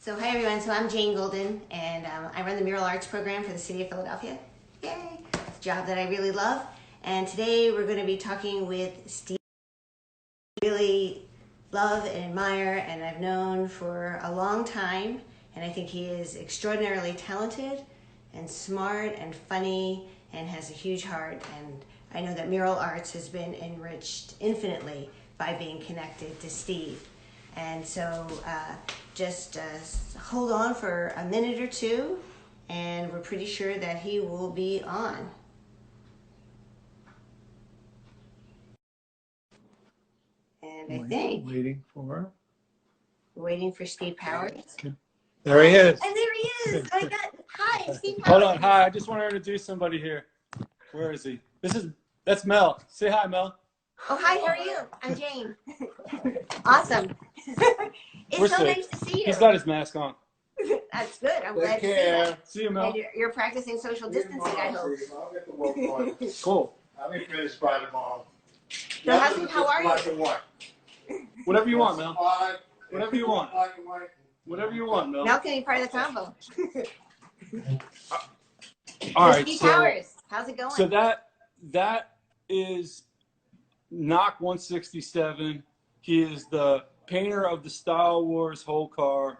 So hi everyone, so I'm Jane Golden and I run the Mural Arts program for the City of Philadelphia. Yay! It's a job that I really love. And today we're going to be talking with Steve, I really love and admire and I've known for a long time. And I think he is extraordinarily talented and smart and funny and has a huge heart. And I know that Mural Arts has been enriched infinitely by being connected to Steve. And so just hold on for a minute or two, and we're pretty sure that he will be on. And I think we're waiting for Steve Powers. There he is. And there he is. I got hi, Steve Powers. Hold on, hi. I just want to introduce somebody here. Where is he? That's Mel. Say hi, Mel. Oh, hi. How are you? I'm Jane. Awesome. It's so nice to see you. He's got his mask on. That's good. I'm glad to see you. See you, Mel. And you're practicing social distancing, I hope. I'll get the work on. Cool. I'll be finished by tomorrow. So how are you? Whatever you want, Mel. Whatever you want. Whatever you want, Mel. Mel can be part of the combo. All right. Steve Powers, how's it going? So that is Knock 167. He is the painter of the Star Wars whole car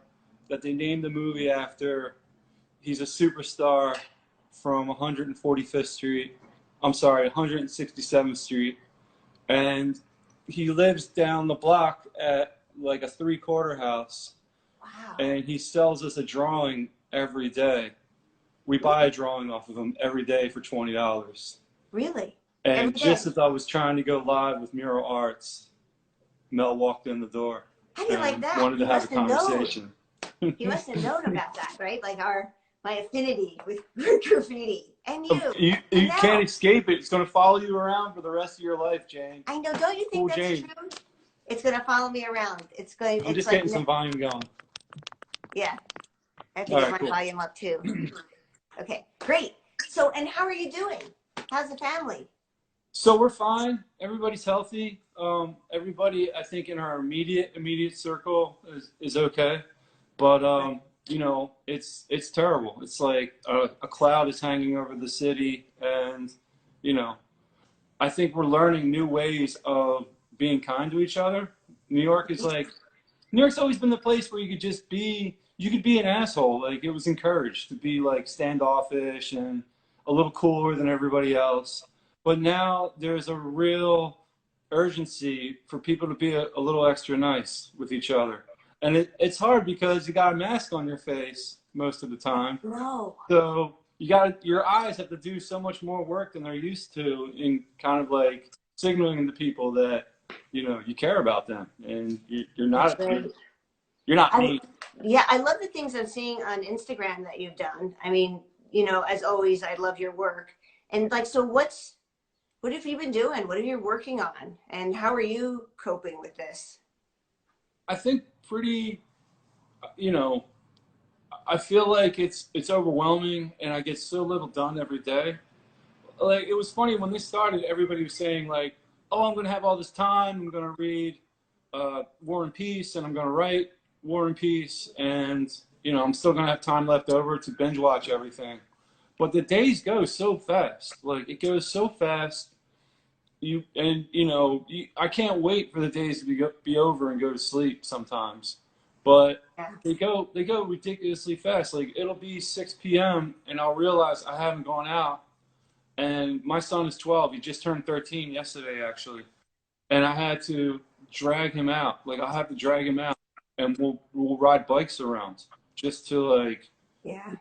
that they named the movie after. He's a superstar from 145th Street. I'm sorry, 167th Street. And he lives down the block at like a 3-quarter house. Wow. And he sells us a drawing every day. We buy a drawing off of him every day for $20. Really? And just as I was trying to go live with Mural Arts, Mel walked in the door. How do you like that? Wanted to have a conversation. He must have known about that, right? Like my affinity with graffiti. And you. You can't escape it. It's going to follow you around for the rest of your life, Jane. I know. Don't you think that's true? It's going to follow me around. It's going. I'm just getting some volume going. Yeah. I have to get my volume up too. Okay, great. So, and how are you doing? How's the family? So we're fine. Everybody's healthy. Everybody, I think, in our immediate circle is okay. But you know, it's terrible. It's like a cloud is hanging over the city, and you know, I think we're learning new ways of being kind to each other. New York's always been the place where you could just be. You could be an asshole. Like, it was encouraged to be like standoffish and a little cooler than everybody else. But now there's a real urgency for people to be a little extra nice with each other. And it's hard because you got a mask on your face most of the time. No. So your eyes have to do so much more work than they're used to in kind of like signaling to people that, you know, you care about them and you're not me. Yeah, I love the things I'm seeing on Instagram that you've done. I mean, you know, as always, I love your work. And like, so what have you been doing? What are you working on? And how are you coping with this? I think pretty, you know, I feel like it's overwhelming and I get so little done every day. Like, it was funny when this started, everybody was saying like, oh, I'm going to have all this time. I'm going to read War and Peace and I'm going to write War and Peace, and you know, I'm still gonna have time left over to binge watch everything. But the days go so fast. Like, it goes so fast. I can't wait for the days to be over and go to sleep sometimes. But they go ridiculously fast. Like, it'll be 6 p.m. and I'll realize I haven't gone out. And my son is 12. He just turned 13 yesterday, actually. And I had to drag him out. Like, I'll have to drag him out. And we'll ride bikes around just to like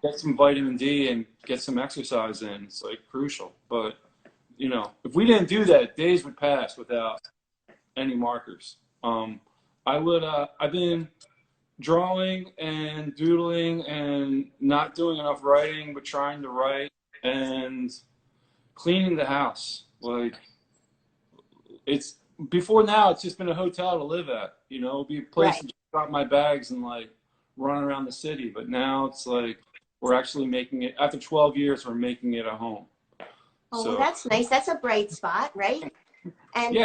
get some vitamin D and get some exercise in. It's like crucial. But you know, if we didn't do that, days would pass without any markers. I've been drawing and doodling and not doing enough writing, but trying to write and cleaning the house. Like, before now, it's just been a hotel to live at. You know, it'd be a place to drop my bags and like run around the city. But now it's like we're actually making it. After 12 years, we're making it a home. Oh, so, well, that's nice. That's a bright spot, right? And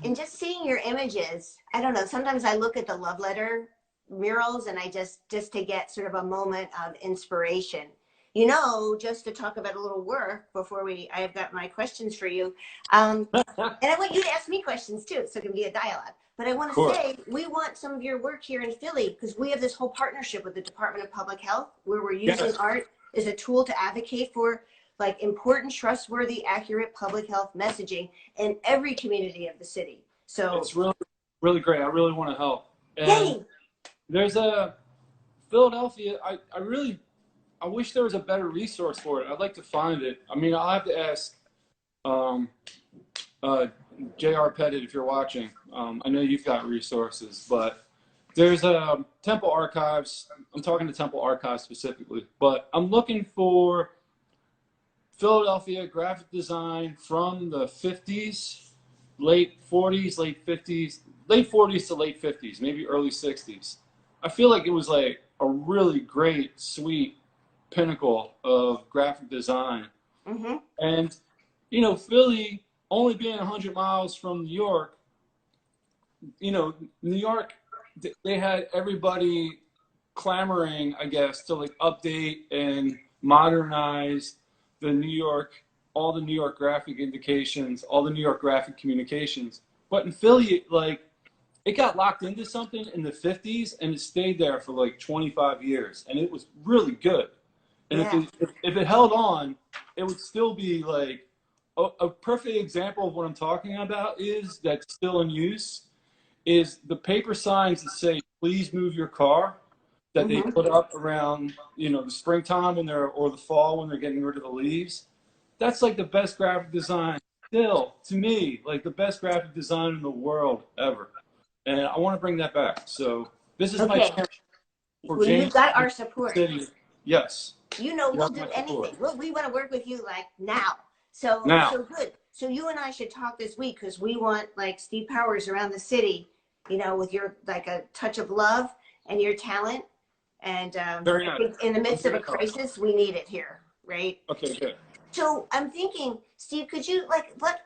and just seeing your images, I don't know. Sometimes I look at the love letter murals, and I just to get sort of a moment of inspiration. You know, just to talk about a little work before I have got my questions for you. And I want you to ask me questions too, so it can be a dialogue. But I want Of to course. say, we want some of your work here in Philly because we have this whole partnership with the Department of Public Health where we're using Yes. art as a tool to advocate for like important, trustworthy, accurate public health messaging in every community of the city. So, It's really, really great. I really want to help. And yay! there's a Philadelphia. I wish there was a better resource for it. I'd like to find it. I mean, I'll have to ask um, J.R. Pettit if you're watching. I know you've got resources, but there's a Temple Archives. I'm talking to Temple Archives specifically, but I'm looking for Philadelphia graphic design from the 50s, late 40s, late 50s, late 40s to late 50s, maybe early 60s. I feel like it was like a really great, sweet pinnacle of graphic design. Mm-hmm. And, you know, Philly only being 100 miles from New York, you know, New York, they had everybody clamoring, I guess, to like update and modernize the New York, all the New York graphic indications, all the New York graphic communications. But in Philly, like, it got locked into something in the 50s and it stayed there for like 25 years. And it was really good. And Yeah. if it held on, it would still be like a perfect example of what I'm talking about is that's still in use is the paper signs that say, please move your car that they Mm-hmm. put up around, you know, the springtime when or the fall when they're getting rid of the leaves. That's like the best graphic design still to me, like the best graphic design in the world ever. And I want to bring that back. So this is my Okay. chance for Well, you've James got our support. City. Yes. You know, You we'll have do my anything. support. We want to work with you like now. So Now, good. So you and I should talk this week because we want like Steve Powers around the city, you know, with your like a touch of love and your talent. And very I nice. think in the midst of a Very nice. crisis, we need it here, right? Okay, good. So I'm thinking, Steve, could you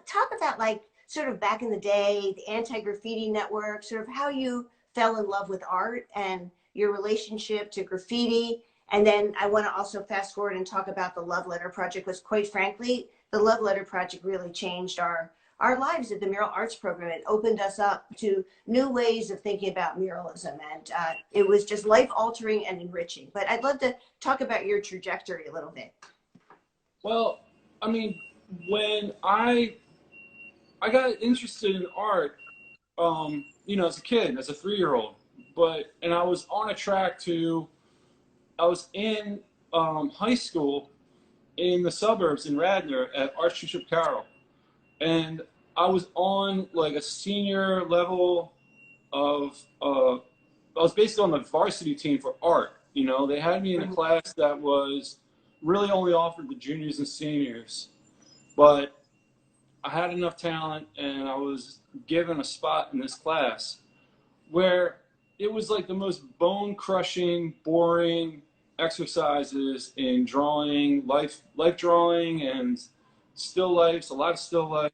talk about like sort of back in the day, the anti-graffiti network, sort of how you fell in love with art and your relationship to graffiti. And then I want to also fast forward and talk about the Love Letter Project, because quite frankly, the Love Letter Project really changed our lives at the Mural Arts Program. It opened us up to new ways of thinking about muralism, and it was just life altering and enriching. But I'd love to talk about your trajectory a little bit. Well, I mean, when I got interested in art, you know, as a kid, as a 3-year-old, and I was on a track I was in high school in the suburbs in Radnor at Archbishop Carroll, and I was on like a senior level of, I was basically on the varsity team for art. You know, they had me in a class that was really only offered to juniors and seniors, but I had enough talent and I was given a spot in this class where it was like the most bone crushing, boring exercises in drawing, life drawing and still lifes, a lot of still life,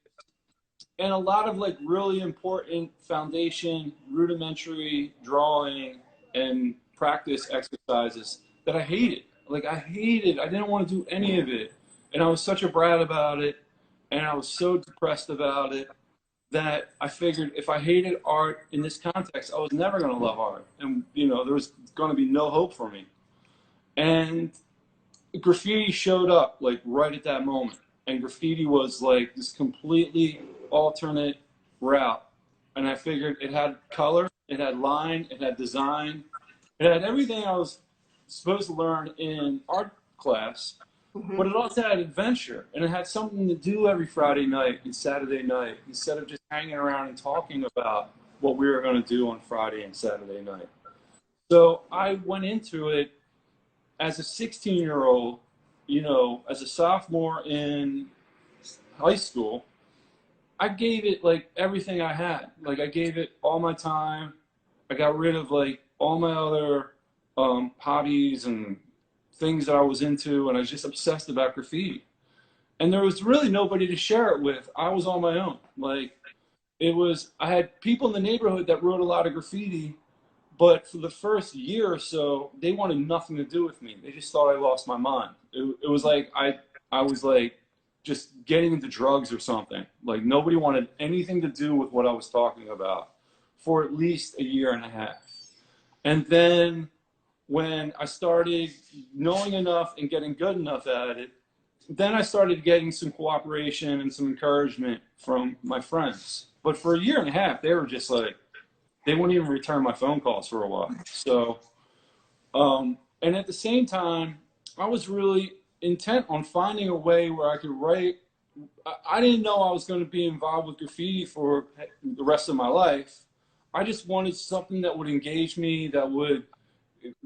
and a lot of like really important foundation, rudimentary drawing and practice exercises that I hated. Like I didn't want to do any of it. And I was such a brat about it. And I was so depressed about it that I figured if I hated art in this context, I was never going to love art. And, you know, there was going to be no hope for me. And graffiti showed up like right at that moment. And graffiti was like this completely alternate route. And I figured it had color, it had line, it had design, it had everything I was supposed to learn in art class, but it also had adventure, and it had something to do every Friday night and Saturday night instead of just hanging around and talking about what we were going to do on Friday and Saturday night. So I went into it as a 16-year-old, you know, as a sophomore in high school. I gave it like everything I had. Like I gave it all my time. I got rid of like all my other hobbies and things that I was into, and I was just obsessed about graffiti. And there was really nobody to share it with. I was on my own. Like I had people in the neighborhood that wrote a lot of graffiti, But for the first year or so, they wanted nothing to do with me. They just thought I lost my mind. It was like I was like just getting into drugs or something. Like nobody wanted anything to do with what I was talking about for at least a year and a half. And then when I started knowing enough and getting good enough at it, then I started getting some cooperation and some encouragement from my friends. But for a year and a half, they were just like, they wouldn't even return my phone calls for a while. So, and at the same time, I was really intent on finding a way where I could write. I didn't know I was going to be involved with graffiti for the rest of my life. I just wanted something that would engage me, that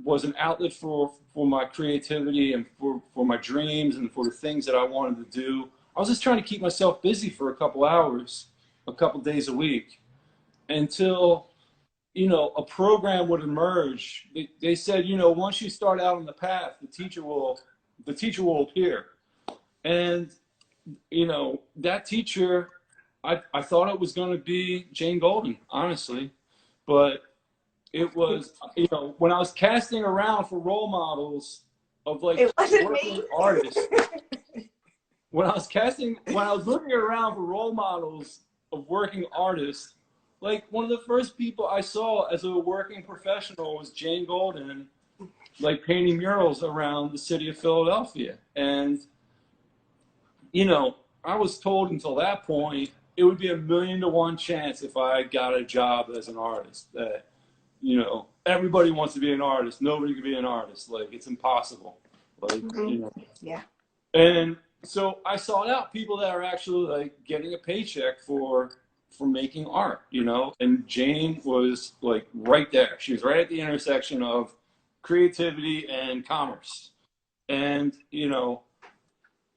was an outlet for my creativity and for my dreams and for the things that I wanted to do. I was just trying to keep myself busy for a couple hours, a couple days a week, until, you know, a program would emerge. They said, you know, once you start out on the path, the teacher will appear. And, you know, that teacher, I thought it was going to be Jane Golden, honestly. But it was, you know, when I was casting around for role models of like working artists, when I was looking around for role models of working artists, like one of the first people I saw as a working professional was Jane Golden, like painting murals around the city of Philadelphia. And, you know, I was told until that point, it would be 1,000,000 to 1 chance if I got a job as an artist that, you know, everybody wants to be an artist. Nobody can be an artist. Like, it's impossible. Like, you know. Yeah. And so I sought out people that are actually like getting a paycheck for making art, you know. And Jane was like right there. She was right at the intersection of creativity and commerce. And, you know,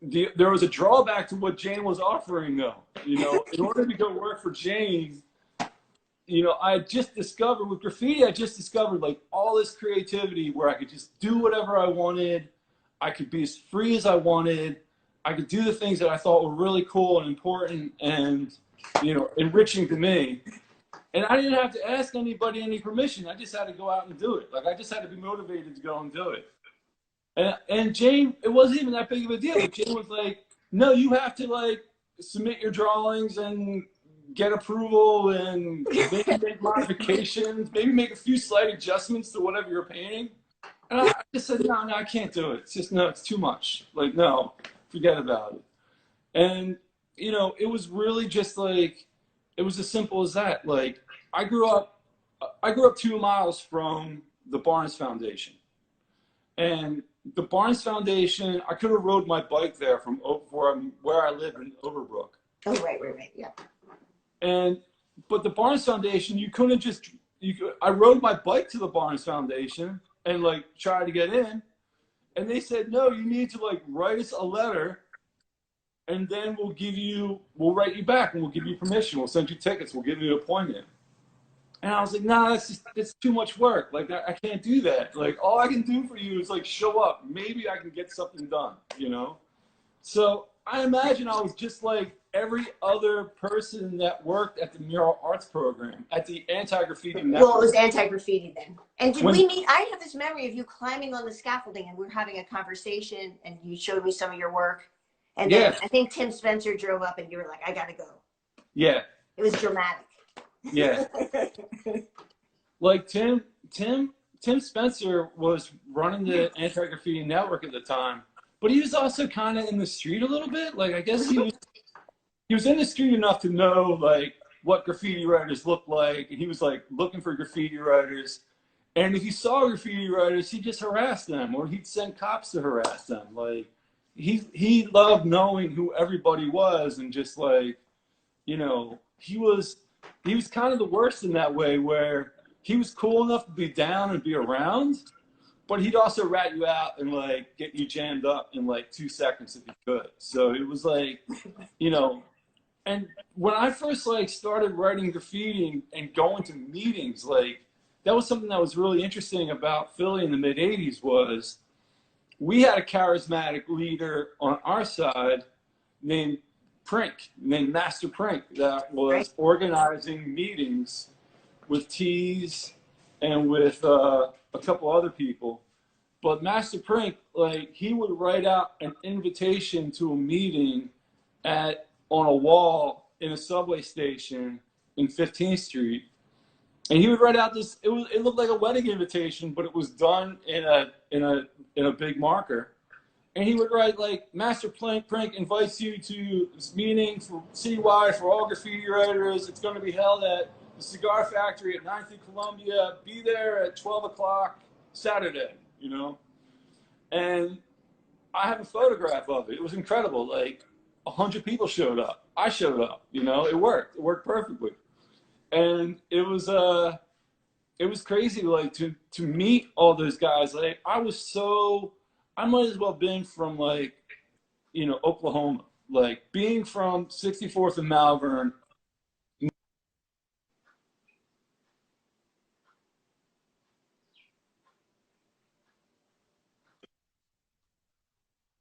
there was a drawback to what Jane was offering, though. You know, in order to go work for Jane, you know, I just discovered with graffiti, like all this creativity where I could just do whatever I wanted. I could be as free as I wanted. I could do the things that I thought were really cool and important and, you know, enriching to me. And I didn't have to ask anybody any permission. I just had to go out and do it. Like, I just had to be motivated to go and do it. And Jane, it wasn't even that big of a deal. Jane was like, no, you have to like submit your drawings and get approval and maybe make modifications, maybe make a few slight adjustments to whatever you're painting. And I just said, no, I can't do it. It's just, no, it's too much. Like, no, forget about it. And, you know, it was really just like, it was as simple as that. Like, I grew up 2 miles from the Barnes Foundation. And the Barnes Foundation, I could have rode my bike there from where I live in Overbrook. Oh, right, yeah. But the Barnes Foundation, you couldn't just, I rode my bike to the Barnes Foundation and like try to get in. And they said, no, you need to like write us a letter and then we'll write you back and we'll give you permission. We'll send you tickets. We'll give you an appointment. And I was like, nah, it's too much work. Like, I can't do that. Like, all I can do for you is like show up. Maybe I can get something done, you know? So I imagine I was just like every other person that worked at the Mural Arts program, at the Anti-Graffiti Network. Well, it was Anti-Graffiti then. And did we meet? I have this memory of you climbing on the scaffolding and we were having a conversation and you showed me some of your work. And then I think Tim Spencer drove up and you were like, I gotta go. Yeah. It was dramatic. Yeah. Like Tim Spencer was running the Anti-Graffiti Network at the time, but he was also kind of in the street a little bit. Like, I guess he was in the street enough to know like what graffiti writers look like, and he was like looking for graffiti writers. And if he saw graffiti writers, he'd just harass them, or he'd send cops to harass them. Like, he loved knowing who everybody was, and just like, you know, he was kind of the worst in that way, where he was cool enough to be down and be around, but he'd also rat you out and like get you jammed up in like 2 seconds if he could. So it was like, you know, and when I first like started writing graffiti and going to meetings, like that was something that was really interesting about Philly in the mid '80s. Was we had a charismatic leader on our side named Master Prink, that was organizing meetings with tees and with a couple other people. But Master Prink, like, he would write out an invitation to a meeting on a wall in a subway station in 15th Street. And he would write out this. It looked like a wedding invitation, but it was done in a big marker. And he would write, like, Master Prink invites you to this meeting for citywide for all graffiti writers. It's going to be held at the Cigar Factory at 9th and Columbia. Be there at 12 o'clock Saturday, you know? And I have a photograph of it. It was incredible. Like, 100 people showed up. I showed up, you know? It worked. It worked perfectly. And it was crazy, like, to meet all those guys. Like, I might as well have been from, like, you know, Oklahoma. Like, being from 64th and Malvern.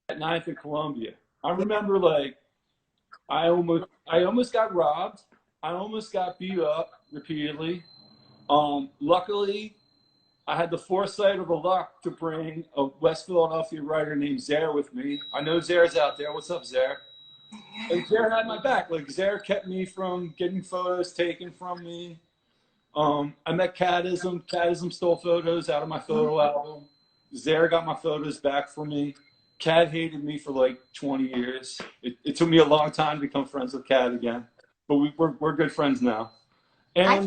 At 9th and Columbia. I remember, like, I almost got robbed. I almost got beat up repeatedly. Luckily, I had the foresight or the luck to bring a West Philadelphia writer named Zaire with me. I know Zaire's out there. What's up, Zaire? And Zaire had my back. Like, Zaire kept me from getting photos taken from me. I met Cadism. Cadism stole photos out of my photo album. Zaire got my photos back for me. Cad hated me for like 20 years. It took me a long time to become friends with Cad again. But we're good friends now. And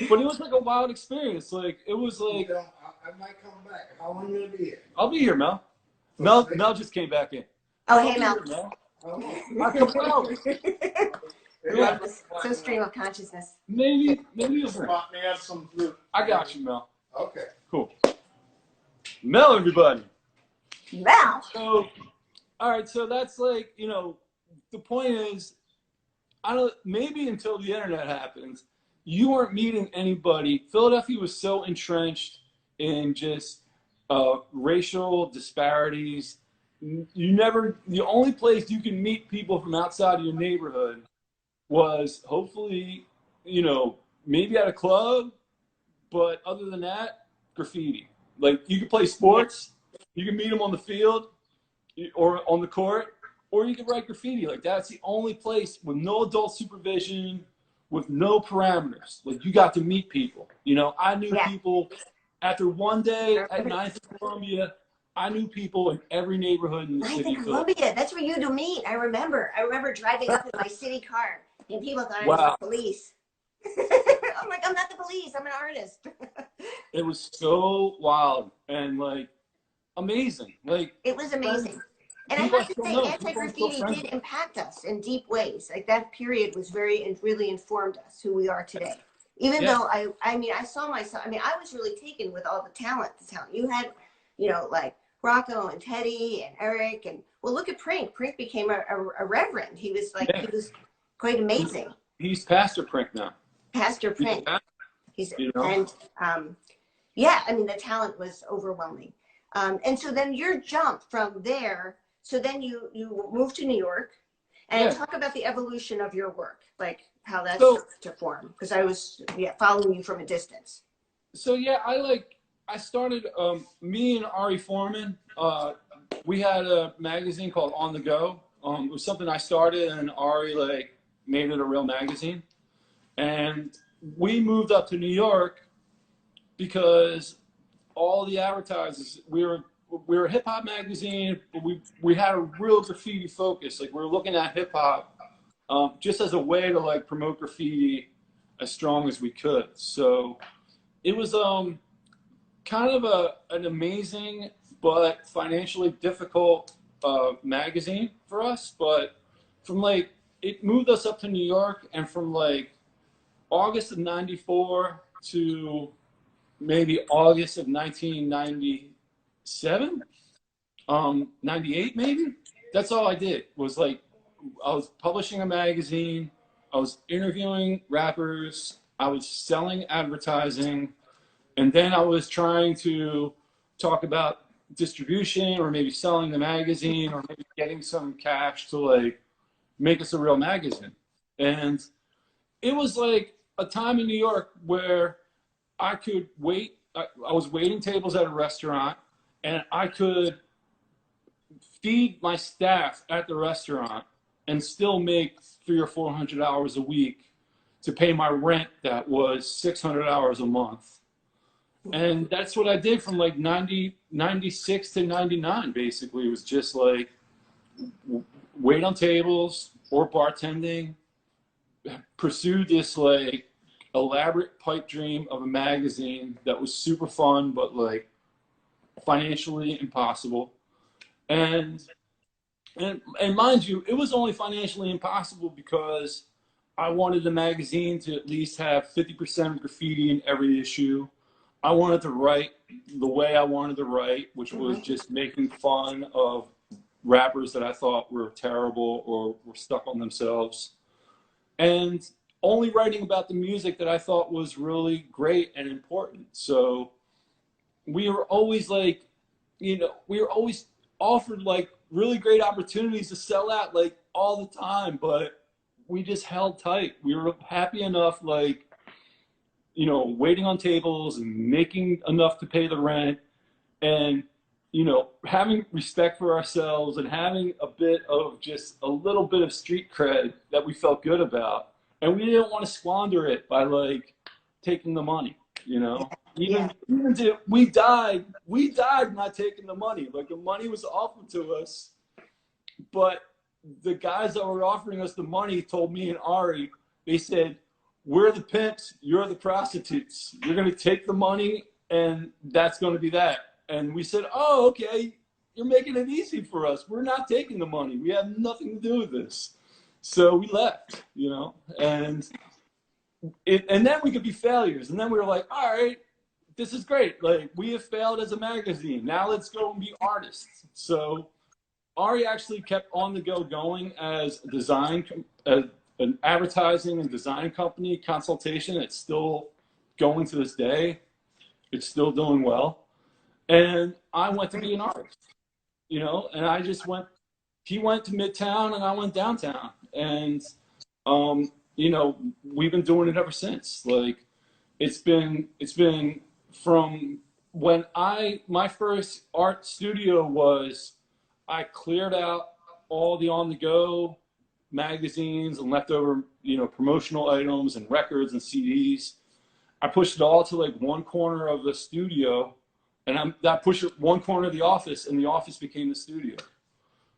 but it was like a wild experience. Like, it was like, I might come back. How long will you be here? I'll be here, Mel. Mel just came back in. Oh, hey, Mel. I come out. So stream of consciousness. Maybe you'll Spot me out some fruit. I got you, Mel. Okay. Cool. Mel, everybody. Mel. So, all right. So that's, like, you know, the point is, maybe until the internet happens, you weren't meeting anybody. Philadelphia was so entrenched in just racial disparities. The only place you can meet people from outside of your neighborhood was, hopefully, you know, maybe at a club, but other than that, graffiti. Like, you could play sports, you can meet them on the field or on the court, or you could write graffiti. Like, that's the only place with no adult supervision, with no parameters. Like, you got to meet people. You know, I knew people after one day at 9th and Columbia. I knew people in every neighborhood in the city. 9th and Columbia, that's where you do meet. I remember driving up in my city car, and people thought I was the police. I'm like, I'm not the police. I'm an artist. It was so wild and, like, amazing. Like, it was amazing. And I have to say, anti-graffiti did impact us in deep ways. Like, that period was really informed us who we are today. Even though I mean, I saw myself, I mean, I was really taken with all the talent you had, you know, like Rocco and Teddy and Eric. And, well, look at Prink. Prink became a reverend. He was like, he was quite amazing. He's Pastor Prink now. Pastor Prink. He's, you know? And yeah, I mean, the talent was overwhelming. And so then your jump from there, so then you moved to New York, and talk about the evolution of your work, like how that started to form, because I was following you from a distance. So yeah, I started, me and Ari Foreman, we had a magazine called On the Go. It was something I started, and Ari, like, made it a real magazine. And we moved up to New York because all the advertisers, we were a hip hop magazine, but we had a real graffiti focus. Like, we were looking at hip hop just as a way to, like, promote graffiti as strong as we could. So it was kind of an amazing but financially difficult magazine for us. But from, like, it moved us up to New York, and from, like, August of '94 to maybe August of 1997, 98 maybe. That's all I did, was, like, I was publishing a magazine, I was interviewing rappers, I was selling advertising, and then I was trying to talk about distribution, or maybe selling the magazine, or maybe getting some cash to, like, make us a real magazine. And it was like a time in New York where I could wait. I was waiting tables at a restaurant, and I could feed my staff at the restaurant and still make $300 or $400 a week to pay my rent that was $600 a month. And that's what I did from like 96 to 99, basically. It was just like wait on tables or bartending, pursue this like elaborate pipe dream of a magazine that was super fun, but like financially impossible. And mind you, it was only financially impossible because I wanted the magazine to at least have 50% graffiti in every issue. I wanted to write the way I wanted to write, which was just making fun of rappers that I thought were terrible or were stuck on themselves. And only writing about the music that I thought was really great and important. So we were always like, we were always offered like really great opportunities to sell out like all the time, but we just held tight. We were happy enough, like, waiting on tables and making enough to pay the rent and, having respect for ourselves and having just a little bit of street cred that we felt good about. And we didn't want to squander it by like taking the money, Even we died not taking the money. Like the money was offered to us, but the guys that were offering us the money told me and Ari, they said, "We're the pimps, you're the prostitutes. You're going to take the money and that's going to be that." And we said, "Oh, okay, you're making it easy for us. We're not taking the money. We have nothing to do with this." So we left, and then we could be failures. And then we were like, all right, this is great. Like we have failed as a magazine. Now let's go and be artists. So Ari actually kept On the Go going as an advertising and design company consultation. It's still going to this day. It's still doing well. And I went to be an artist, and I just went, he went to Midtown and I went downtown. And, we've been doing it ever since. Like it's been from when my first art studio was, I cleared out all the On the Go magazines and leftover, promotional items and records and CDs. I pushed it all to like one corner of the studio, and I pushed it one corner of the office, and the office became the studio.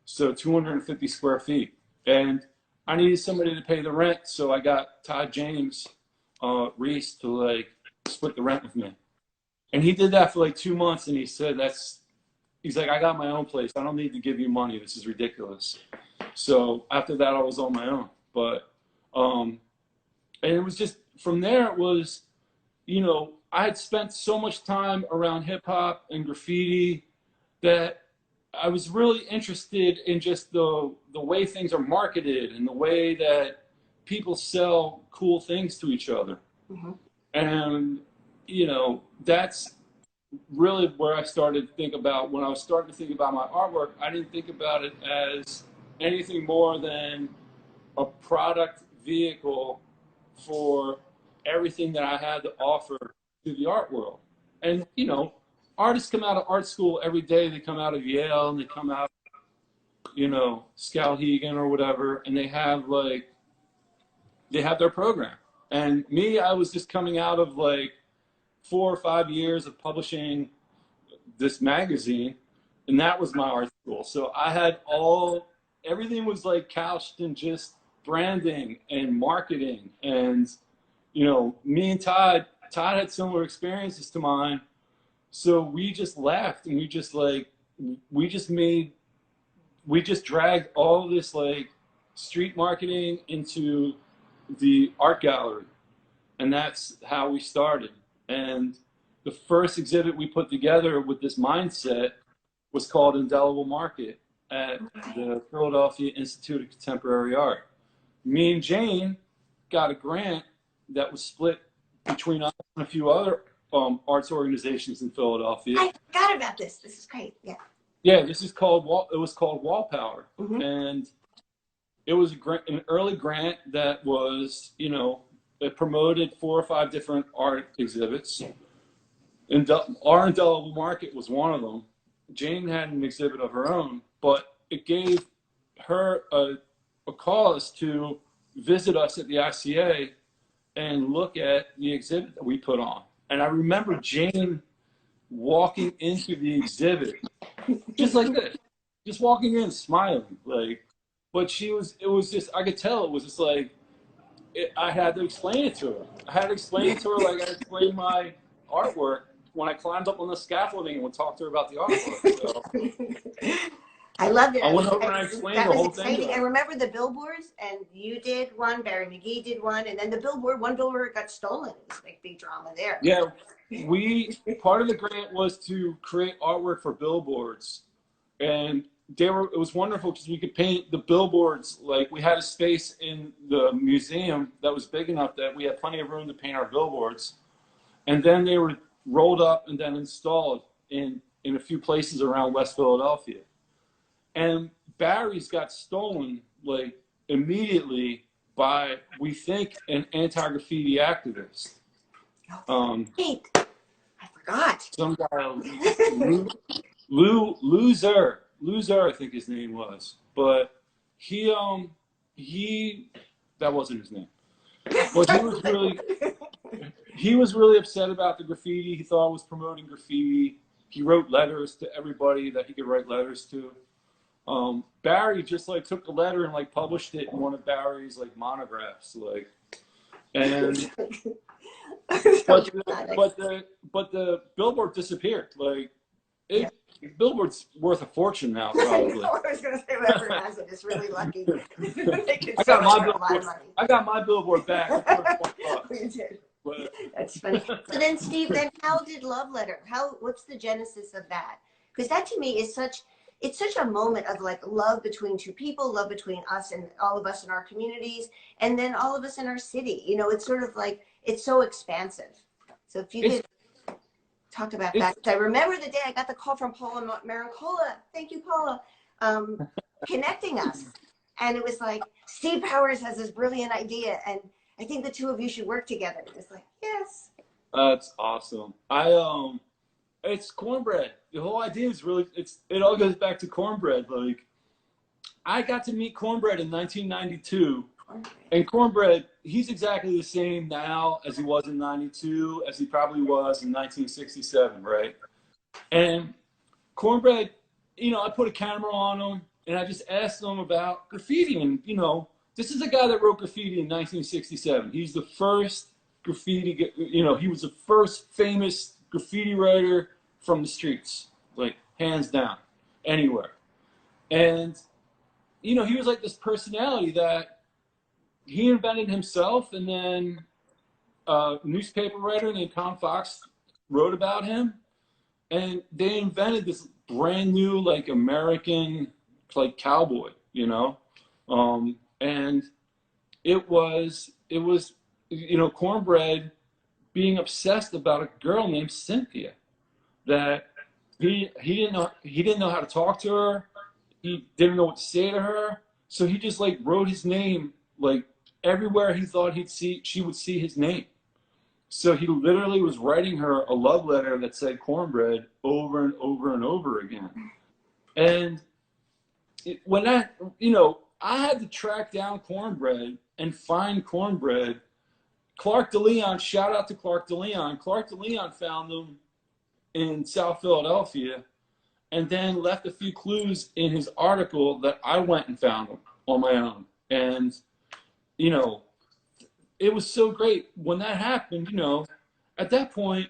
So 250 square feet. And I needed somebody to pay the rent, so I got Todd James Reese to like split the rent with me. And he did that for like 2 months, and he said, he's like, "I got my own place. I don't need to give you money. This is ridiculous." So after that, I was on my own. But, and it was just, from there, it was, I had spent so much time around hip hop and graffiti that I was really interested in just the way things are marketed and the way that people sell cool things to each other. And, that's really where I started to think about, when I was starting to think about my artwork, I didn't think about it as anything more than a product vehicle for everything that I had to offer to the art world. And, artists come out of art school every day. They come out of Yale and they come out, Skowhegan or whatever, and they have their program. And me, I was just coming out of like 4 or 5 years of publishing this magazine, and that was my art school. So I had everything was like couched in just branding and marketing. And, me and Todd had similar experiences to mine. So we just laughed and we just dragged all this like street marketing into the art gallery. And that's how we started. And the first exhibit we put together with this mindset was called Indelible Market at the Philadelphia Institute of Contemporary Art. Me and Jane got a grant that was split between us and a few other arts organizations in Philadelphia. I forgot about this. This is great. Yeah. Yeah, it was called Wall Power. And it was an early grant that was, it promoted 4 or 5 different art exhibits. And our Indelible Market was one of them. Jane had an exhibit of her own, but it gave her a cause to visit us at the ICA and look at the exhibit that we put on. And I remember Jane walking into the exhibit just like this, just walking in smiling, like, but it was just, I could tell it was just like, I had to explain it to her. I had to explain it to her like I explained my artwork when I climbed up on the scaffolding and would talk to her about the artwork. So, I loved it. I went over and I explained that the whole was exciting. thing. I remember the billboards, and you did one, Barry McGee did one, and then one billboard got stolen. It was like big drama there. Yeah, part of the grant was to create artwork for billboards, and it was wonderful because we could paint the billboards. Like, we had a space in the museum that was big enough that we had plenty of room to paint our billboards, and then they were rolled up and then installed in a few places around West Philadelphia. And Barry's got stolen like immediately by, we think, an anti-graffiti activist. Wait, I forgot. Some guy, Loser, I think his name was. But he that wasn't his name. But he was really upset about the graffiti. He thought it was promoting graffiti. He wrote letters to everybody that he could write letters to. Barry just like took the letter and like published it in one of Barry's like monographs, like, and but the billboard disappeared. Like, the billboard's worth a fortune now, probably. I was gonna say whoever has it is really lucky. I got my billboard back. You did. But, that's funny. So then, Steve, then how did Love Letter? What's the genesis of that? Because that to me is it's such a moment of like love between two people, love between us and all of us in our communities, and then all of us in our city. You know, it's sort of like, it's so expansive. So if you could talk about that. I remember the day I got the call from Paula Marincola. Thank you, Paula. Connecting us. And it was like, Steve Powers has this brilliant idea, and I think the two of you should work together. It's like, yes. That's awesome. It's cornbread. The whole idea is really, it all goes back to cornbread. Like, I got to meet Cornbread in 1992, and Cornbread, he's exactly the same now as he was in 92, as he probably was in 1967, right? And Cornbread, you know, I put a camera on him, and I just asked him about graffiti. And, you know, this is a guy that wrote graffiti in 1967. He's the first graffiti, you know, he was the first famous graffiti writer from the streets, like, hands down, anywhere. And, you know, he was like this personality that he invented himself, and then a newspaper writer named Tom Fox wrote about him, and they invented this brand new, like, American, like, cowboy, you know? And it was, you know, Cornbread being obsessed about a girl named Cynthia, that he didn't know how to talk to her. He didn't know what to say to her. So he just like wrote his name like everywhere he thought she would see his name. So he literally was writing her a love letter that said Cornbread over and over and over again. And when that, you know, I had to track down Cornbread and find Cornbread. Clark DeLeon, shout out to Clark DeLeon. Clark DeLeon found him in South Philadelphia, and then left a few clues in his article that I went and found him on my own. And, you know, it was so great when that happened. You know, at that point,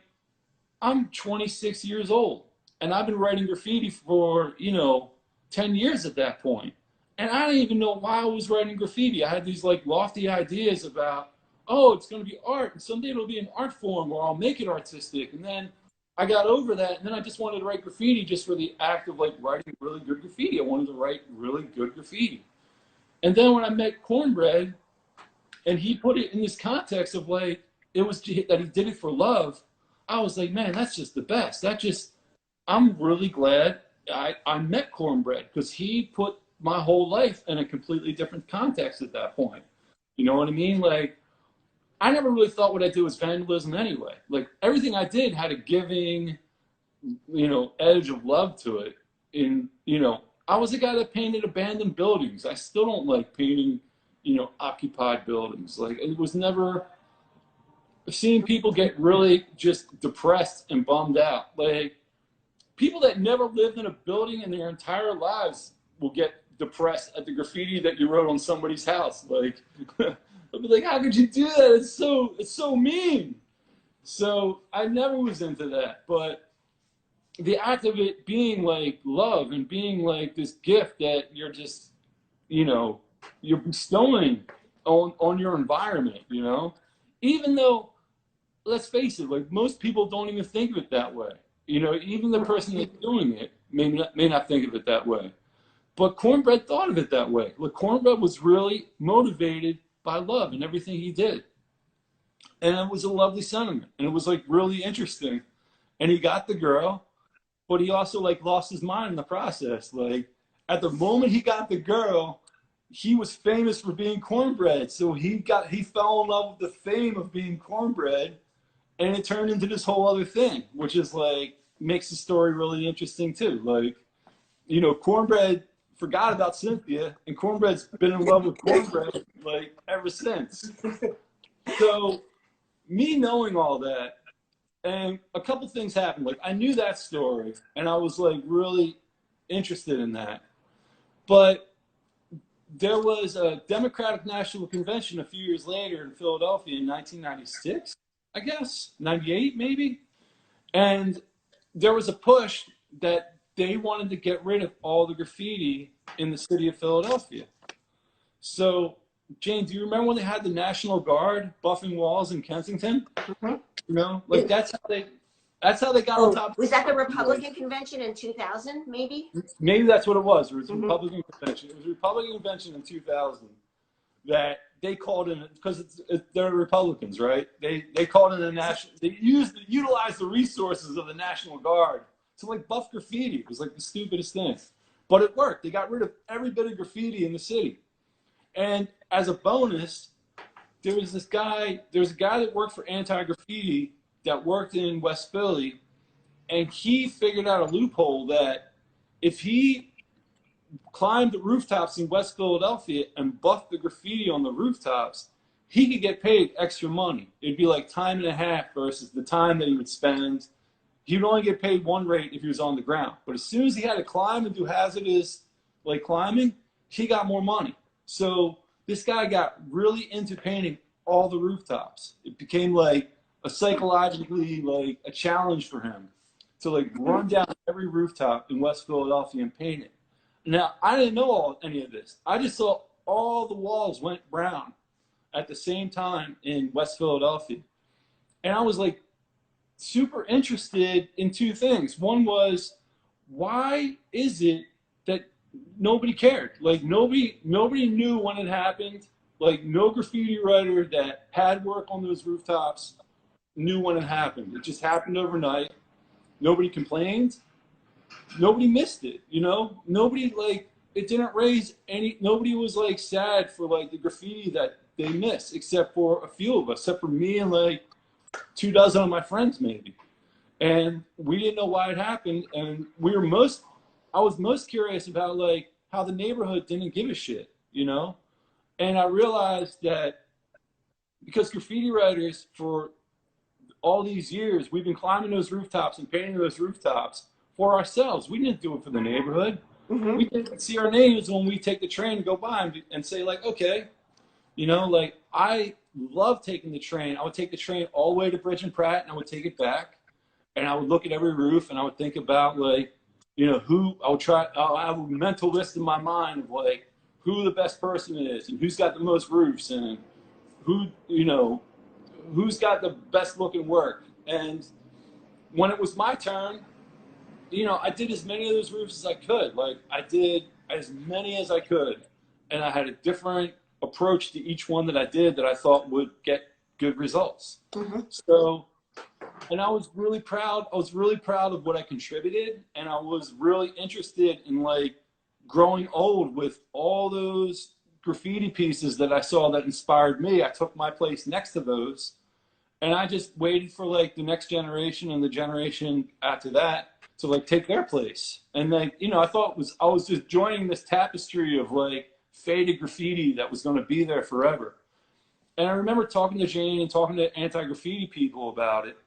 I'm 26 years old, and I've been writing graffiti for, you know, 10 years at that point. And I didn't even know why I was writing graffiti. I had these like lofty ideas about, oh, it's going to be art, and someday it'll be an art form, or I'll make it artistic. And then I got over that, and then I just wanted to write graffiti just for the act of like writing really good graffiti. I wanted to write really good graffiti. And then when I met Cornbread, and he put it in this context of like, it was that he did it for love, I was like, man, that's just the best. I'm really glad I met Cornbread, because he put my whole life in a completely different context at that point. You know what I mean? Like, I never really thought what I did was vandalism anyway. Like everything I did had a giving, edge of love to it. And, I was the guy that painted abandoned buildings. I still don't like painting, occupied buildings. Like it was never seeing people get really just depressed and bummed out. Like people that never lived in a building in their entire lives will get depressed at the graffiti that you wrote on somebody's house. Like, I'll be like, how could you do that? It's so mean. So I never was into that. But the act of it being like love and being like this gift that you're just, you're bestowing on your environment, even though, let's face it, like most people don't even think of it that way. Even the person that's doing it may not think of it that way. But Cornbread thought of it that way. Like Cornbread was really motivated by love in everything he did. And it was a lovely sentiment. And it was like really interesting. And he got the girl, but he also like lost his mind in the process. Like at the moment he got the girl, he was famous for being Cornbread. So he fell in love with the fame of being Cornbread. And it turned into this whole other thing, which is like, makes the story really interesting too. Like, Cornbread forgot about Cynthia, and Cornbread's been in love with Cornbread like ever since. So, me knowing all that, and a couple things happened. Like, I knew that story, and I was like really interested in that. But there was a Democratic National Convention a few years later in Philadelphia in 1996. I guess, 98 maybe. And there was a push that they wanted to get rid of all the graffiti in the city of Philadelphia. So, Jane, do you remember when they had the National Guard buffing walls in Kensington? Mm-hmm. That's how they got on top. Was that the Republican convention in 2000, maybe? Maybe that's what it was. It was a Republican convention. It was a Republican convention in 2000 that they called in, because they're Republicans, right? They called in they utilized the resources of the National Guard to like buff graffiti. It was like the stupidest thing, but it worked. They got rid of every bit of graffiti in the city. And as a bonus, there was a guy that worked for Anti-Graffiti that worked in West Philly, and he figured out a loophole that if he climbed the rooftops in West Philadelphia and buffed the graffiti on the rooftops, he could get paid extra money. It'd be like time and a half versus the time that he would spend. He would only get paid one rate if he was on the ground. But as soon as he had to climb and do hazardous like climbing, he got more money. So this guy got really into painting all the rooftops. It became like a psychologically like a challenge for him to like run down every rooftop in West Philadelphia and paint it. Now, I didn't know any of this. I just saw all the walls went brown at the same time in West Philadelphia. And I was like super interested in two things. One was, why is it that nobody cared? Like nobody knew when it happened. Like no graffiti writer that had work on those rooftops knew when it happened. It just happened overnight. Nobody complained. Nobody missed it, Nobody like it didn't raise any. Nobody was like sad for like the graffiti that they missed, except for a few of us, except for me and like 24 of my friends maybe. And we didn't know why it happened, and I was most curious about like how the neighborhood didn't give a shit, And I realized that because graffiti writers for all these years, we've been climbing those rooftops and painting those rooftops for ourselves. We didn't do it for the neighborhood. Mm-hmm. We didn't see our names when we take the train to go by and say like, okay, like I love taking the train. I would take the train all the way to Bridge and Pratt, and I would take it back, and I would look at every roof, and I would think about like, who I'll have a mental list in my mind of like who the best person is and who's got the most roofs and who, who's got the best looking work. And when it was my turn, I did as many of those roofs as I could. Like I did as many as I could. And I had a different approach to each one that I did that I thought would get good results. Mm-hmm. So, and I was really proud. I was really proud of what I contributed. And I was really interested in like growing old with all those graffiti pieces that I saw that inspired me, I took my place next to those, and I just waited for like the next generation and the generation after that to like take their place. And like, you know, I was just joining this tapestry of like faded graffiti that was going to be there forever. And I remember talking to Jane and talking to anti-graffiti people about it.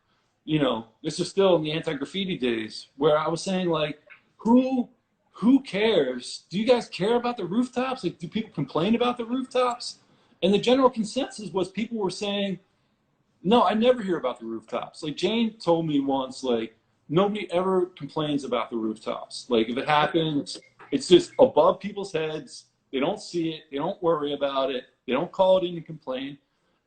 You know, this is still in the anti-graffiti days, where I was saying like, who cares? Do you guys care about the rooftops? Like, do people complain about the rooftops? And the general consensus was people were saying, no, I never hear about the rooftops. Like Jane told me once, like, nobody ever complains about the rooftops. Like if it happens, it's just above people's heads. They don't see it. They don't worry about it. They don't call it in and complain.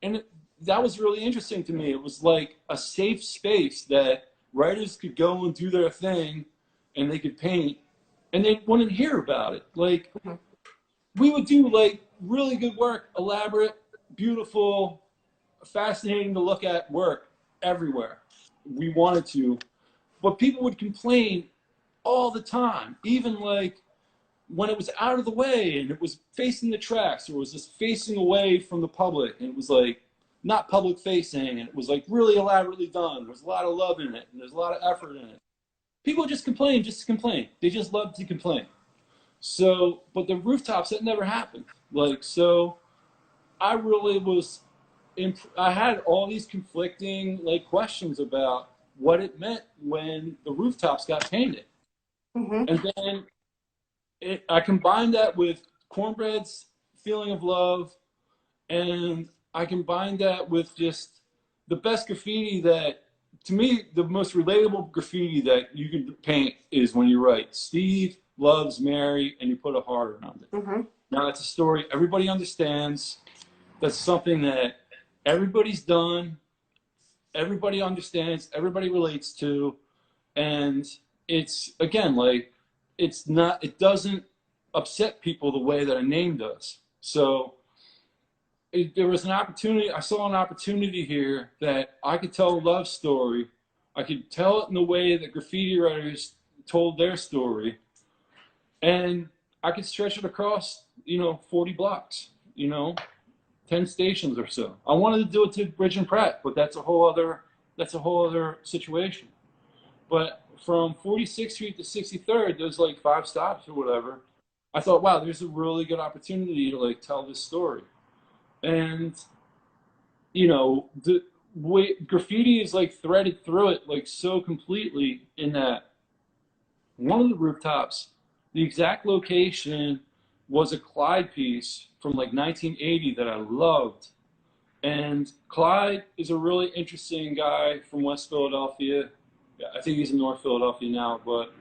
And that was really interesting to me. It was like a safe space that writers could go and do their thing and they could paint and they wouldn't hear about it. Like we would do like really good work, elaborate, beautiful, fascinating to look at work everywhere. We wanted to, but people would complain all the time, even like when it was out of the way and it was facing the tracks or it was just facing away from the public and it was like not public facing and it was like really elaborately done. There's a lot of love in it and there's a lot of effort in it. People just complain just to complain. They just love to complain. So, but the rooftops, that never happened. Like, so I really was, I had all these conflicting like questions about what it meant when the rooftops got painted. And then I combined that with Cornbread's feeling of love, and I combined that with just the best graffiti that, to me, the most relatable graffiti that you can paint is when you write, Steve loves Mary, and you put a heart around it. Now, that's a story everybody understands. That's something that everybody's done, everybody understands, everybody relates to, and it's, again, like, it doesn't upset people the way that a name does. So there was an opportunity, I saw an opportunity here that I could tell a love story. I could tell it in the way that graffiti writers told their story. And I could stretch it across, 40 blocks, 10 stations or so. I wanted to do it to Bridge and Pratt, but that's a whole other situation. But from 46th Street to 63rd, there's like 5 stops or whatever. I thought, wow, there's a really good opportunity to like tell this story. And, the way graffiti is like threaded through it like so completely in that one of the rooftops, the exact location was a Clyde piece from like 1980 that I loved. And Clyde is a really interesting guy from West Philadelphia. I think he's in North Philadelphia now, but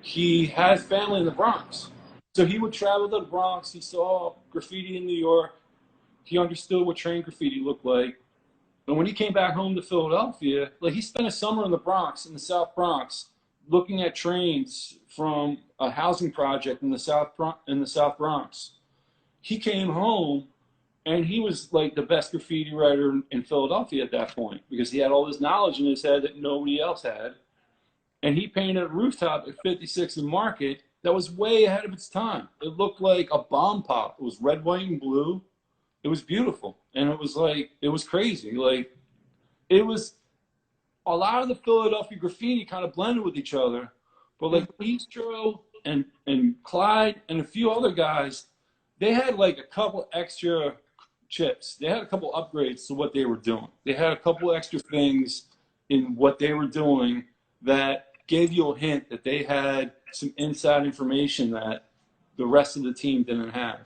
he has family in the Bronx. So he would travel to the Bronx. He saw graffiti in New York. He understood what train graffiti looked like. And when he came back home to Philadelphia, like he spent a summer in the Bronx, in the South Bronx, looking at trains from a housing project in the South Bronx. He came home and he was like the best graffiti writer in Philadelphia at that point because he had all this knowledge in his head that nobody else had. And he painted a rooftop at 56th and Market that was way ahead of its time. It looked like a bomb pop. It was red, white, and blue. It was beautiful. And it was like, it was crazy. Like, it was, a lot of the Philadelphia graffiti kind of blended with each other. But like Bistro and Clyde and a few other guys, they had like a couple extra chips. They had a couple upgrades to what they were doing. They had a couple extra things in what they were doing that gave you a hint that they had some inside information that the rest of the team didn't have.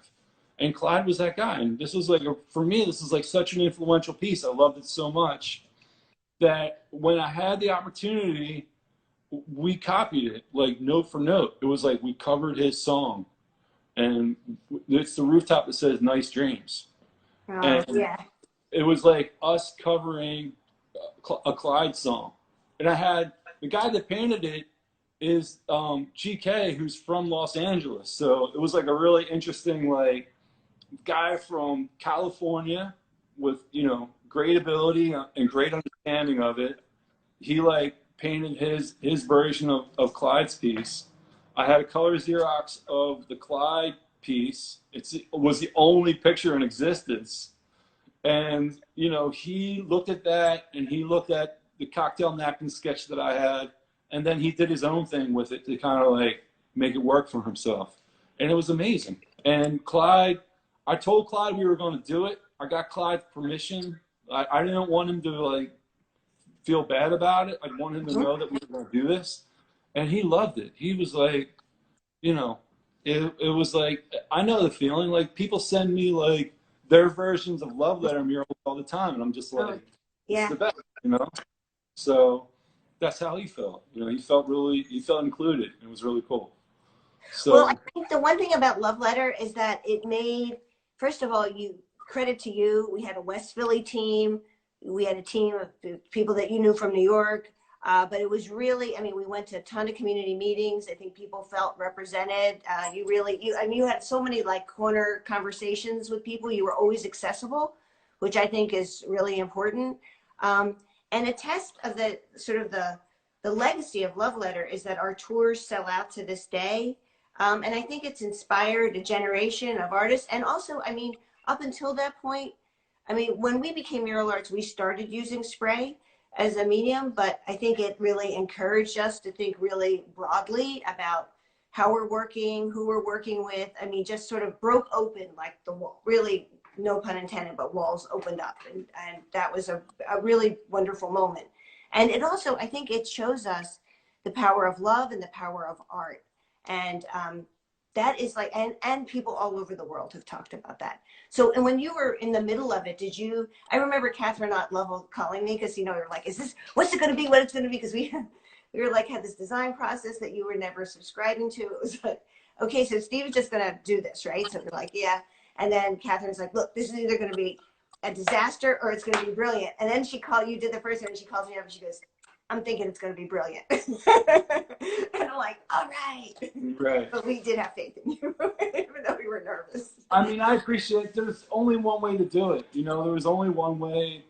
And Clyde was that guy. And this was like, for me, this is like such an influential piece. I loved it so much that when I had the opportunity, we copied it like note for note. It was like we covered his song. And it's the rooftop that says Nice Dreams. And yeah. It was like us covering a Clyde song. And I had, the guy that painted it is GK, who's from Los Angeles. So it was like a really interesting, like, guy from California with, great ability and great understanding of it. He, like, painted his version of Clyde's piece. I had a color Xerox of the Clyde piece. It was the only picture in existence. And, you know, he looked at that and he looked at the cocktail napkin sketch that I had. And then he did his own thing with it to kind of like make it work for himself. And it was amazing. And Clyde, I told Clyde we were going to do it. I got Clyde's permission. I didn't want him to like feel bad about it. I wanted him to know that we were going to do this. And he loved it. He was like, you know, it was like, I know the feeling. Like people send me like their versions of love letter murals all the time. And I'm just like, yeah, it's the best, you know? So that's how he felt. You know, he felt included. It was really cool. So, well, I think the one thing about Love Letter is that it made, first of all, credit to you. We had a West Philly team. We had a team of people that you knew from New York. But it was really, I mean, we went to a ton of community meetings. I think people felt represented. You had so many like corner conversations with people. You were always accessible, which I think is really important. And a test of the sort of the legacy of Love Letter is that our tours sell out to this day. And I think it's inspired a generation of artists. And also, I mean, up until that point, I mean, when we became Mural Arts, we started using spray as a medium, but I think it really encouraged us to think really broadly about how we're working, who we're working with. I mean, just sort of broke open like the wall, really, no pun intended, but walls opened up. And that was a really wonderful moment. And it also, I think it shows us the power of love and the power of art. And that is like, and people all over the world have talked about that. So, and when you were in the middle of it, I remember Catherine Ott Lovell calling me because, you know, you're like, what's it going to be? What it's going to be? Because we were like, had this design process that you were never subscribing to. It was like, okay, so Steve is just going to do this, right? So we're like, yeah. And then Catherine's like, look, this is either going to be a disaster or it's going to be brilliant. And then you did the first one and she calls me up and she goes, I'm thinking it's going to be brilliant. And I'm like, all right. right. But we did have faith in you, even though we were nervous. I mean, I appreciate there's only one way to do it. You know, there was only one way,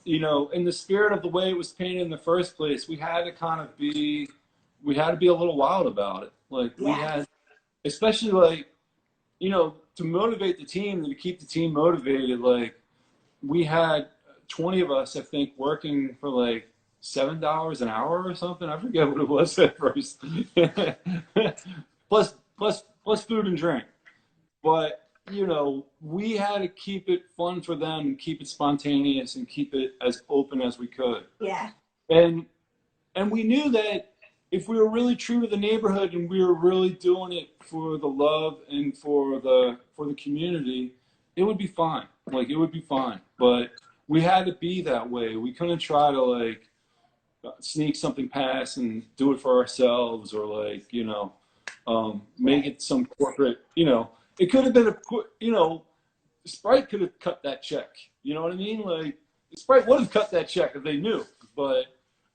you know, in the spirit of the way it was painted in the first place, we had to be a little wild about it. Like we had, especially like, you know, to motivate the team and to keep the team motivated, like we had 20 of us, I think, working for like $7 an hour or something. I forget what it was at first. plus food and drink. But, you know, we had to keep it fun for them and keep it spontaneous and keep it as open as we could. Yeah. And we knew that if we were really true to the neighborhood and we were really doing it for the love and for the community, it would be fine. Like it would be fine. But we had to be that way. We couldn't try to like sneak something past and do it for ourselves or like, you know, make it some corporate, you know, it could have been you know, Sprite could have cut that check. You know what I mean? Like Sprite would have cut that check if they knew. But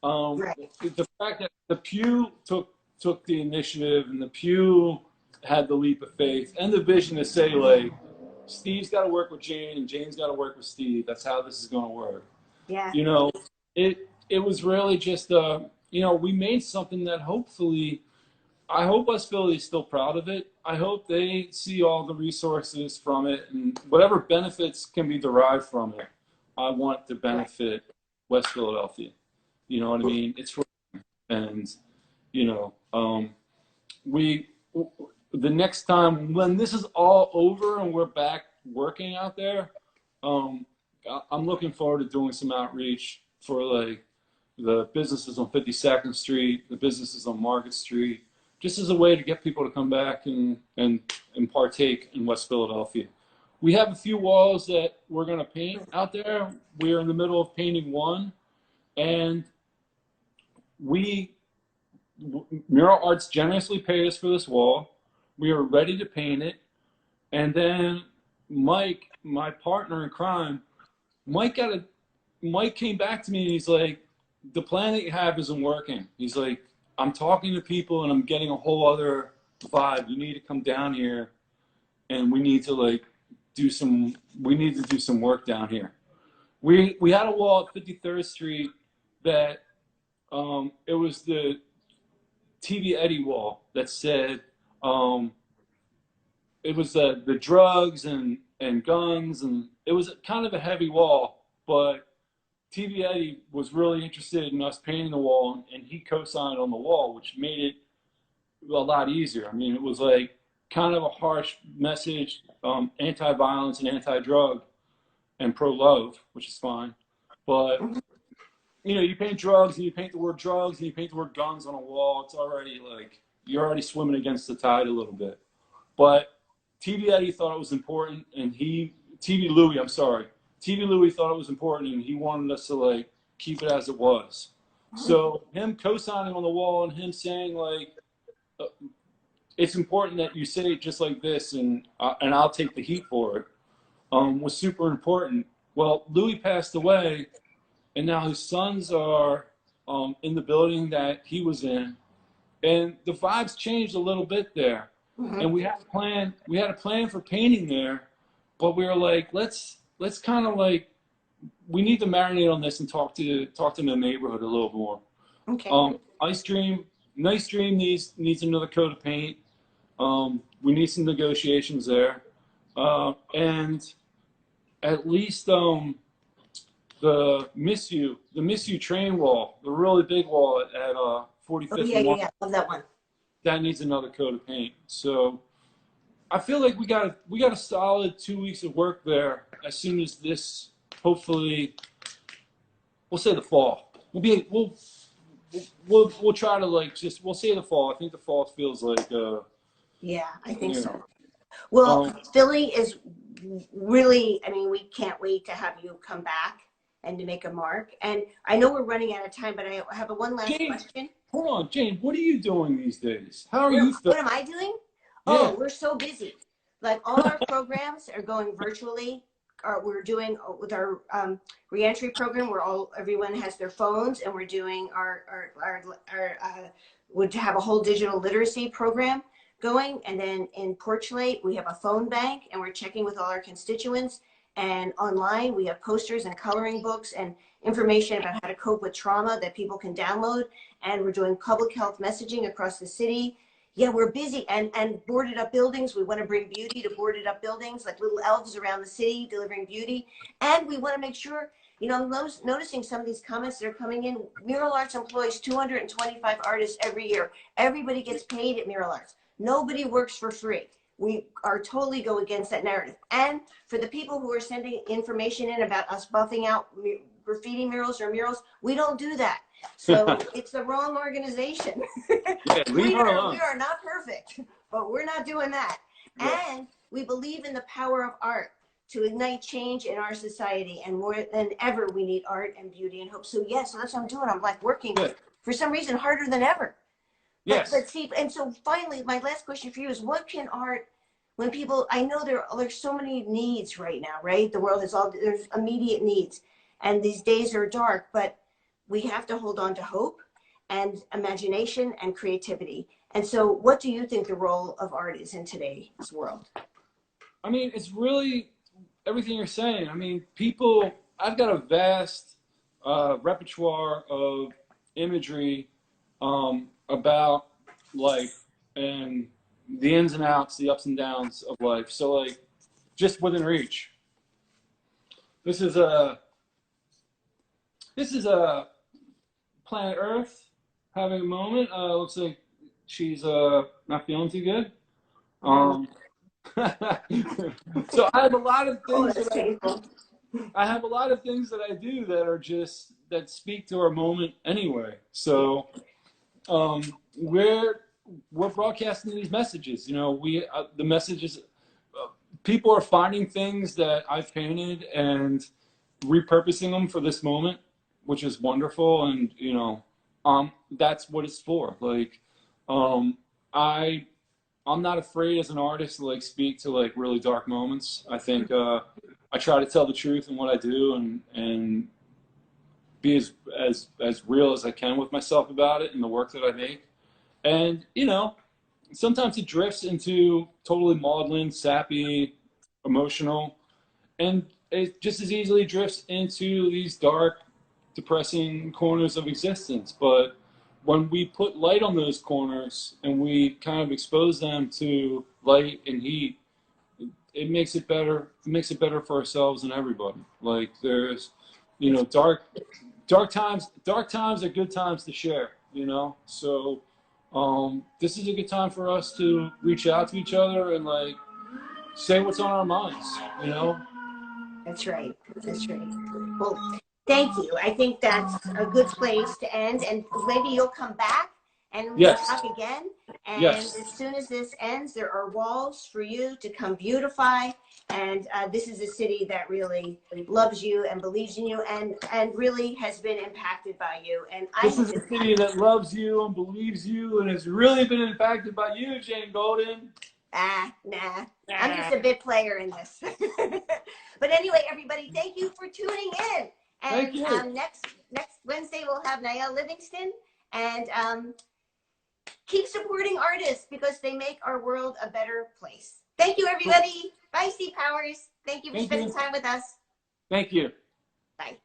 the fact that the Pew took the initiative and the Pew had the leap of faith and the vision to say like, Steve's got to work with Jane and Jane's got to work with Steve. That's how this is going to work. Yeah. You know, it was really just, you know, we made something that hopefully, I hope West Philly is still proud of it. I hope they see all the resources from it and whatever benefits can be derived from it. I want to benefit West Philadelphia. You know what I mean? It's for, and, you know, the next time when this is all over and we're back working out there, I'm looking forward to doing some outreach for like the businesses on 52nd Street, the businesses on Market Street, just as a way to get people to come back and partake in West Philadelphia. We have a few walls that we're going to paint out there. We're in the middle of painting one, and Mural Arts generously paid us for this wall. We were ready to paint it, and then Mike, my partner in crime, Mike came back to me and he's like, the plan that you have isn't working. He's like, I'm talking to people and I'm getting a whole other vibe. You need to come down here and we need to do some work down here. We had a wall at 53rd Street that it was the TV Eddie wall that said it was the drugs and guns, and it was kind of a heavy wall. But TV Eddie was really interested in us painting the wall, and he co-signed on the wall, which made it a lot easier. I mean, it was like kind of a harsh message, anti-violence and anti-drug and pro-love, which is fine. But you know, you paint drugs and you paint the word drugs and you paint the word guns on a wall, it's already like you're already swimming against the tide a little bit. But TV Eddie thought it was important, and TV Louie, I'm sorry, TV Louie thought it was important, and he wanted us to like keep it as it was. So him co-signing on the wall and him saying like, it's important that you say it just like this, and I'll take the heat for it, was super important. Well, Louis passed away, and now his sons are in the building that he was in, and the vibes changed a little bit there. And we had a plan for painting there, but we were like, let's kind of like, we need to marinate on this and talk to the neighborhood a little more. Okay. Nice Dream needs another coat of paint. We need some negotiations there, and at least the Miss You train wall, the really big wall at 45th. Oh yeah, love that one. That needs another coat of paint. So I feel like we got a solid 2 weeks of work there. As soon as this, hopefully, we'll say the fall. We'll try to like we'll say the fall. I think the fall feels like yeah, I think so. Well, Philly is really, I mean, we can't wait to have you come back and to make a mark. And I know we're running out of time, but I have one last question. Hold on, Jane, what are you doing these days? How are you feeling? What am I doing? Yeah. Oh, we're so busy. Like all our programs are going virtually. We're doing with our reentry program where everyone has their phones, and we're doing would have a whole digital literacy program going. And then in Porchlate, we have a phone bank, and we're checking with all our constituents. And online, we have posters and coloring books and information about how to cope with trauma that people can download. And we're doing public health messaging across the city. Yeah, we're busy, and boarded up buildings. We want to bring beauty to boarded up buildings, like little elves around the city delivering beauty. And we want to make sure, you know, I'm noticing some of these comments that are coming in. Mural Arts employs 225 artists every year. Everybody gets paid at Mural Arts. Nobody works for free. We are totally go against that narrative. And for the people who are sending information in about us buffing out graffiti murals or murals, we don't do that. So it's the wrong organization. Yeah, leave her alone. We are not perfect, but we're not doing that. Yeah. And we believe in the power of art to ignite change in our society. And more than ever, we need art and beauty and hope. So yes, that's what I'm doing. I'm like working for some reason harder than ever. Yes. But see, and so finally, my last question for you is, what can art, when people, I know there's so many needs right now, right? The world has there's immediate needs, and these days are dark, but we have to hold on to hope and imagination and creativity. And so what do you think the role of art is in today's world? I mean, it's really everything you're saying. I mean, I've got a vast repertoire of imagery about life and the ins and outs, the ups and downs of life. So like just within reach. This is a planet Earth having a moment. Looks like she's not feeling too good. So I have a lot of things I have a lot of things that I do that are just that speak to our moment anyway. So we're broadcasting these messages. You know, the messages. People are finding things that I've painted and repurposing them for this moment, which is wonderful. And you know, that's what it's for. Like, I'm not afraid as an artist to like speak to like really dark moments. I think I try to tell the truth in what I do and be as real as I can with myself about it and the work that I make. And you know, sometimes it drifts into totally maudlin, sappy, emotional, and it just as easily drifts into these dark, depressing corners of existence. But when we put light on those corners and we kind of expose them to light and heat, it makes it better. It makes it better for ourselves and everybody. Like there's, dark times. Dark times are good times to share. So this is a good time for us to reach out to each other and like say what's on our minds. That's right. That's right. Well, thank you. I think that's a good place to end. And maybe you'll come back and we'll Yes. talk again. And Yes. as soon as this ends, there are walls for you to come beautify. And this is a city that really loves you and believes in you and really has been impacted by you. And This is a city that loves you and believes you and has really been impacted by you, Jane Golden. Nah. I'm just a bit player in this. But anyway, everybody, thank you for tuning in. And Thank you. Next Wednesday, we'll have Niall Livingston. And keep supporting artists because they make our world a better place. Thank you, everybody. Bye, Steve Powers. Thank you for spending time with us. Thank you. Bye.